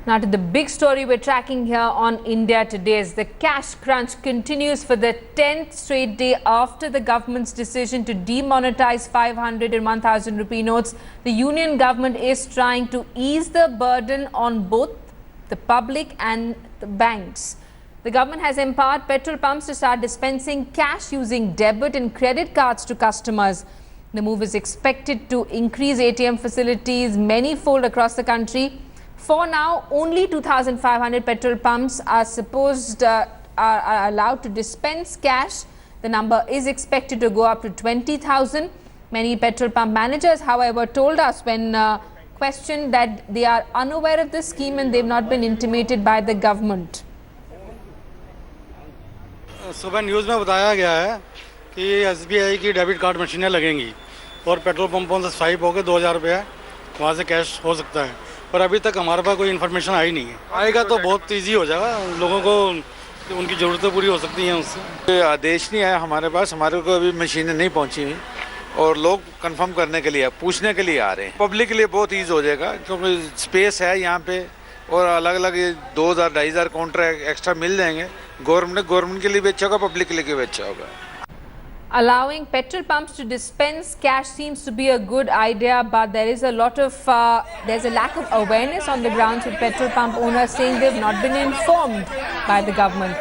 Now to the big story we're tracking here on India Today as the cash crunch continues for the 10th straight day after the government's decision to demonetize 500 and 1000 rupee notes. The union government is trying to ease the burden on both the public and the banks. The government has empowered petrol pumps to start dispensing cash using debit and credit cards to customers. The move is expected to increase ATM facilities many-fold across the country. For now, only 2,500 petrol pumps are are allowed to dispense cash. The number is expected to go up to 20,000. Many petrol pump managers, however, told us when questioned that they are unaware of this scheme and they've not been intimated by the government. सुबह news में बताया गया है कि SBI की debit card मशीनें लगेंगी और पेट्रोल पंपों से स्वाइप होकर 2000 रुपये वहाँ से कैश हो सकता है, पर अभी तक हमारे पास कोई इन्फॉर्मेशन आई नहीं है। आएगा तो बहुत ईजी हो जाएगा, लोगों को उनकी ज़रूरतें पूरी हो सकती हैं उससे। आदेश नहीं आया हमारे पास, हमारे को अभी मशीनें नहीं पहुँची हुई और लोग कंफर्म करने के लिए, पूछने के लिए आ रहे हैं। पब्लिक के लिए बहुत ईजी हो जाएगा क्योंकि स्पेस है यहाँ पे और अलग अलग 2000-2500 काउंटर एक्स्ट्रा मिल जाएंगे। गवर्नमेंट के लिए भी अच्छा होगा, पब्लिक के लिए भी अच्छा होगा। Allowing petrol pumps to dispense cash seems to be a good idea, but there is a lot of there's a lack of awareness on the ground with petrol pump owners saying they've not been informed by the government.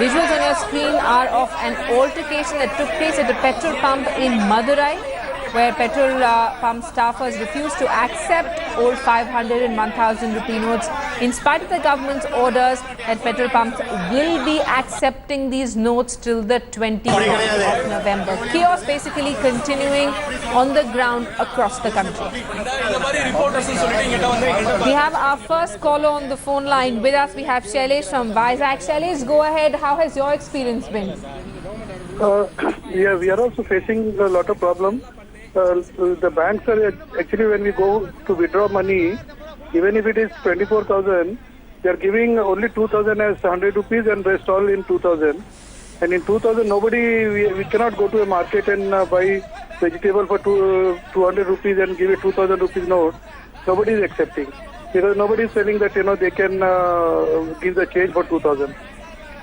Visuals on your screen are of an altercation that took place at a petrol pump in Madurai, where petrol pump staffers refused to accept old 500 and 1000 rupee notes in spite of the government's orders that petrol pumps will be accepting these notes till the 20th of November. Chaos basically continuing on the ground across the country. We have our first caller on the phone line with us. We have Shailesh from Vizag. Shailesh, go ahead. How has your experience been? Yeah, we are also facing a lot of problems. The banks are actually, when we go to withdraw money, even if it is 24,000, they are giving only 2,000 as 100 rupees and rest all in 2,000. And in 2,000, we cannot go to a market and buy vegetable for 200 rupees and give a 2,000 rupees note. Nobody is accepting because nobody is telling that they can give the change for 2,000.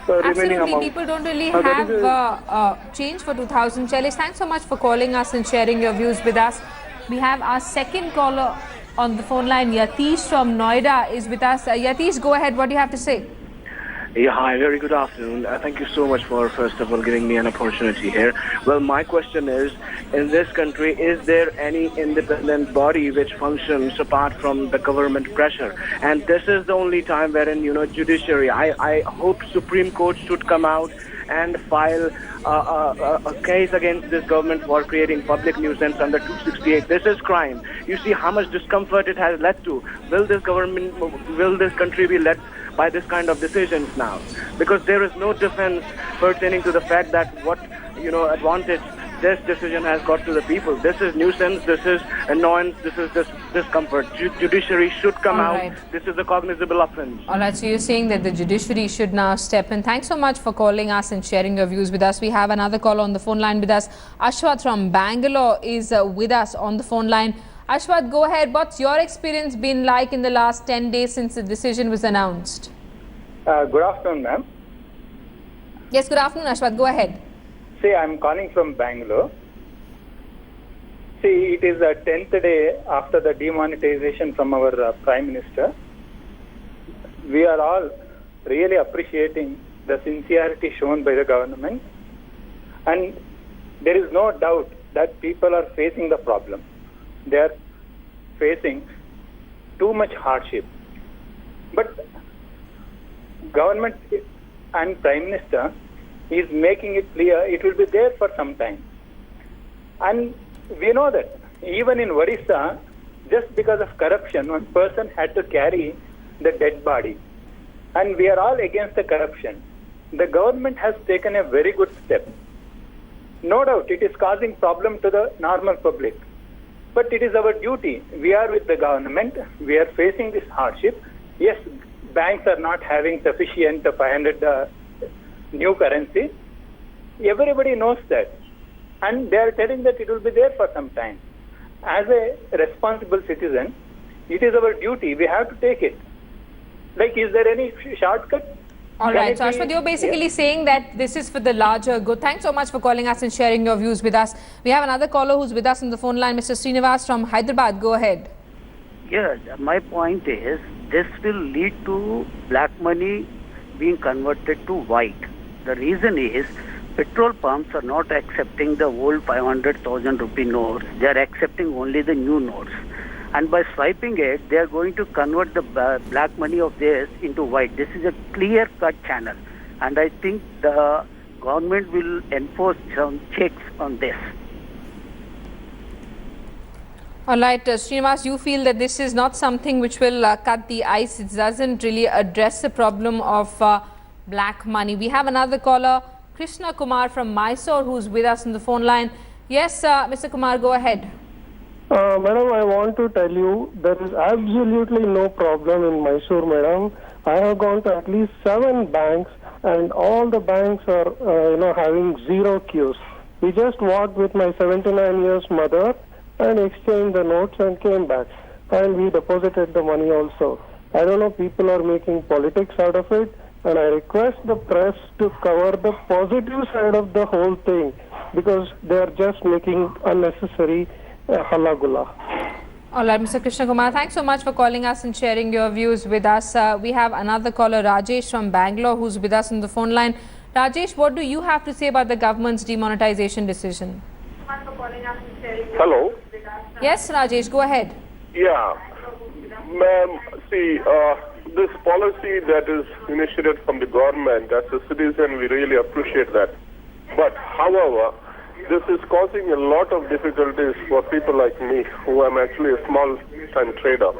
Remaining amount. People don't really have change for 2,000. Shailesh, thanks so much for calling us and sharing your views with us. We have our second caller on the phone line. Yatish from Noida is with us. Yatish, go ahead. What do you have to say? Yeah, hi, very good afternoon. Thank you so much for, first of all, giving me an opportunity here. Well, my question is, in this country, is there any independent body which functions apart from the government pressure? And this is the only time wherein, judiciary, I hope Supreme Court should come out and file a case against this government for creating public nuisance under 268. This is crime. You see how much discomfort it has led to. Will this country be led by this kind of decisions now? Because there is no defense pertaining to the fact that what advantage this decision has got to the people. This is nuisance, this is annoyance, this is discomfort. Judiciary should come out. This is a cognizable offense. Alright, so you're saying that the judiciary should now step in. Thanks so much for calling us and sharing your views with us. We have another call on the phone line with us. Ashwath from Bangalore is with us on the phone line. Ashwath, go ahead. What's your experience been like in the last 10 days since the decision was announced? Good afternoon, ma'am. Yes, good afternoon, Ashwath. Go ahead. See, I'm calling from Bangalore. See, it is the 10th day after the demonetization from our Prime Minister. We are all really appreciating the sincerity shown by the government. And there is no doubt that people are facing the problem. They are facing too much hardship. But government and Prime Minister is making it clear it will be there for some time. And we know that even in Orissa, just because of corruption, one person had to carry the dead body. And we are all against the corruption. The government has taken a very good step. No doubt it is causing problem to the normal public. But it is our duty. We are with the government. We are facing this hardship. Yes, banks are not having sufficient 500 new currency. Everybody knows that. And they are telling that it will be there for some time. As a responsible citizen, it is our duty. We have to take it. Like, is there any shortcut? All Can right, it so be- Ashwath, you're basically saying that this is for the larger good. Thanks so much for calling us and sharing your views with us. We have another caller who's with us on the phone line, Mr. Srinivas from Hyderabad. Go ahead. Yeah, my point is this will lead to black money being converted to white. The reason is petrol pumps are not accepting the old 500,000 rupee notes. They are accepting only the new notes. And by swiping it, they are going to convert the black money of theirs into white. This is a clear-cut channel. And I think the government will enforce some checks on this. All right, Srinivas, you feel that this is not something which will cut the ice. It doesn't really address the problem of black money. We have another caller, Krishna Kumar from Mysore, who's with us on the phone line. Yes, Mr. Kumar, go ahead. Madam, I want to tell you there is absolutely no problem in Mysore, madam. I have gone to at least 7 banks and all the banks are, having zero queues. We just walked with my 79 years mother and exchanged the notes and came back. And we deposited the money also. I don't know, people are making politics out of it. And I request the press to cover the positive side of the whole thing because they are just making unnecessary halagulla. All right, Mr. Krishna Kumar, thanks so much for calling us and sharing your views with us. We have another caller, Rajesh from Bangalore, who's with us on the phone line. Rajesh, what do you have to say about the government's demonetization decision? Hello. Yes, Rajesh, go ahead. Yeah, ma'am. See, this policy that is initiated from the government, as a citizen, we really appreciate that. But, however, this is causing a lot of difficulties for people like me, who am actually a small-time trader,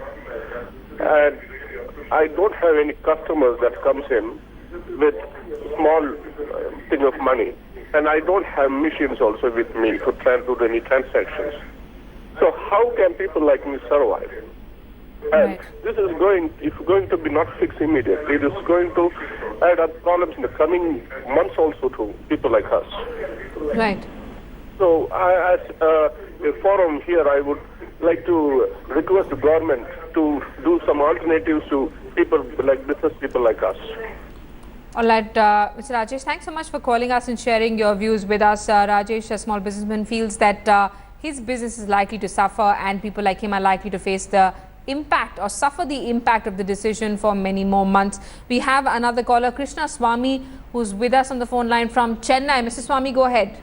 and I don't have any customers that comes in with small thing of money, and I don't have machines also with me to do any transactions. So how can people like me survive? And this is going to be not fixed immediately. It is going to add up problems in the coming months also to people like us. Right. So as a forum here, I would like to request the government to do some alternatives to people like business people like us. All right, Mr. Rajesh, thanks so much for calling us and sharing your views with us. Rajesh, a small businessman, feels that his business is likely to suffer and people like him are likely to face the impact or suffer the impact of the decision for many more months. We have another caller, Krishna Swami, who's with us on the phone line from Chennai. Mr. Swami, go ahead.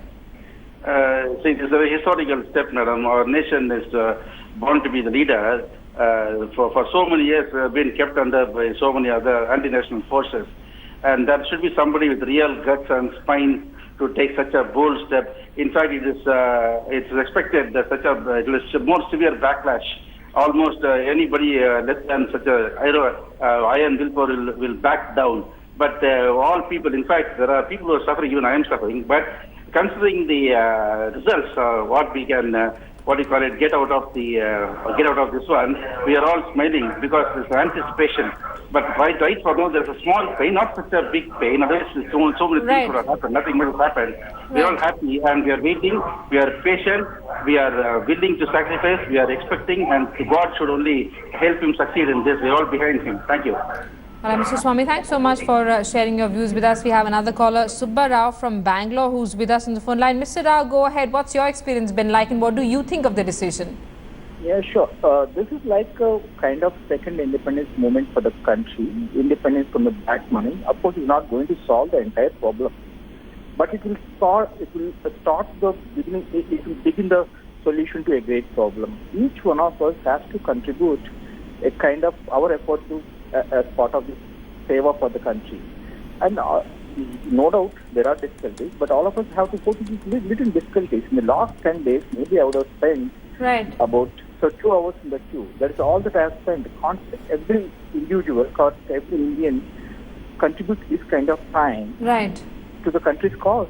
See, this is a historical step, madam. Our nation is born to be the leader. For so many years, we have been kept under by so many other anti-national forces. And there should be somebody with real guts and spine to take such a bold step. In fact, it's expected that it is a more severe backlash. Almost anybody less than such a iron willpower will back down. But all people, in fact, there are people who are suffering, even I am suffering. But considering the results, what we can, get out of this one, we are all smiling because there's anticipation. But right for now, there's a small pain, not such a big pain. Otherwise, so many things would have happened. Nothing much has happened. We are all happy and we are waiting. We are patient. We are willing to sacrifice. We are expecting, and God should only help him succeed in this. We are all behind him. Thank you. All right, Mr. Swami, thanks so much for sharing your views with us. We have another caller, Subba Rao from Bangalore, who's with us on the phone line. Mr. Rao, go ahead. What's your experience been like and what do you think of the decision? Yeah, sure. This is like a kind of second independence movement for the country, independence from the black money. Of course, it's not going to solve the entire problem, but it will start the beginning. It will begin the solution to a great problem. Each one of us has to contribute a kind of our effort to as part of the favor for the country. And no doubt there are difficulties, but all of us have to go to these little difficulties. In the last 10 days, maybe I would have spent about 2 hours in the queue. That is all that I have spent. Every individual, every Indian contributes this kind of time to the country's cause.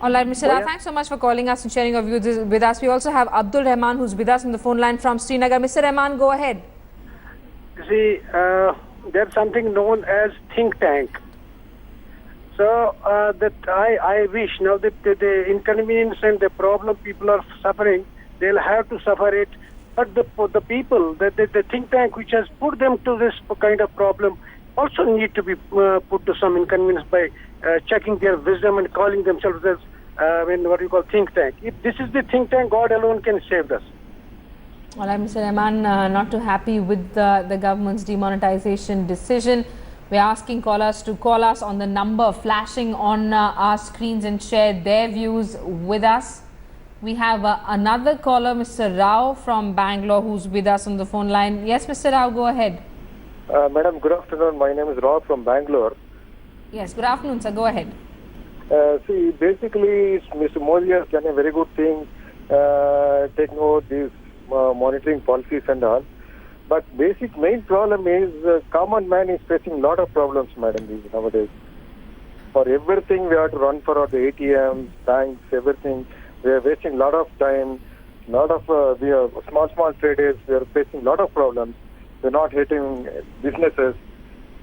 All right, Mr. Rao, thanks so much for calling us and sharing your views with us. We also have Abdul Rahman, who's with us on the phone line from Srinagar. Mr. Rahman, go ahead. See, there's something known as think tank. So that I wish now that the inconvenience and the problem people are suffering, they'll have to suffer it. But the people, the think tank which has put them to this kind of problem, also need to be put to some inconvenience by checking their wisdom and calling themselves as what you call think tank. If this is the think tank, God alone can save us. All right, Mr. Rahman, not too happy with the government's demonetization decision. We're asking callers to call us on the number flashing on our screens and share their views with us. We have another caller, Mr. Rao from Bangalore, who's with us on the phone line. Yes, Mr. Rao, go ahead. Madam, good afternoon. My name is Rao from Bangalore. Yes, good afternoon, sir. Go ahead. See, basically, Mr. Modi has done a very good thing, taking over these monitoring policies and all. But basic main problem is common man is facing a lot of problems, madam, nowadays. For everything, we have to run for the ATMs, banks, everything. We are wasting a lot of time. We are small traders. We are facing a lot of problems. We're not hitting businesses.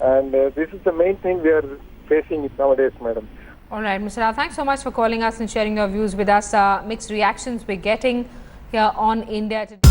And this is the main thing we are facing nowadays, madam. All right, Mr. Rao, thanks so much for calling us and sharing your views with us. Mixed reactions we're getting here on India Today.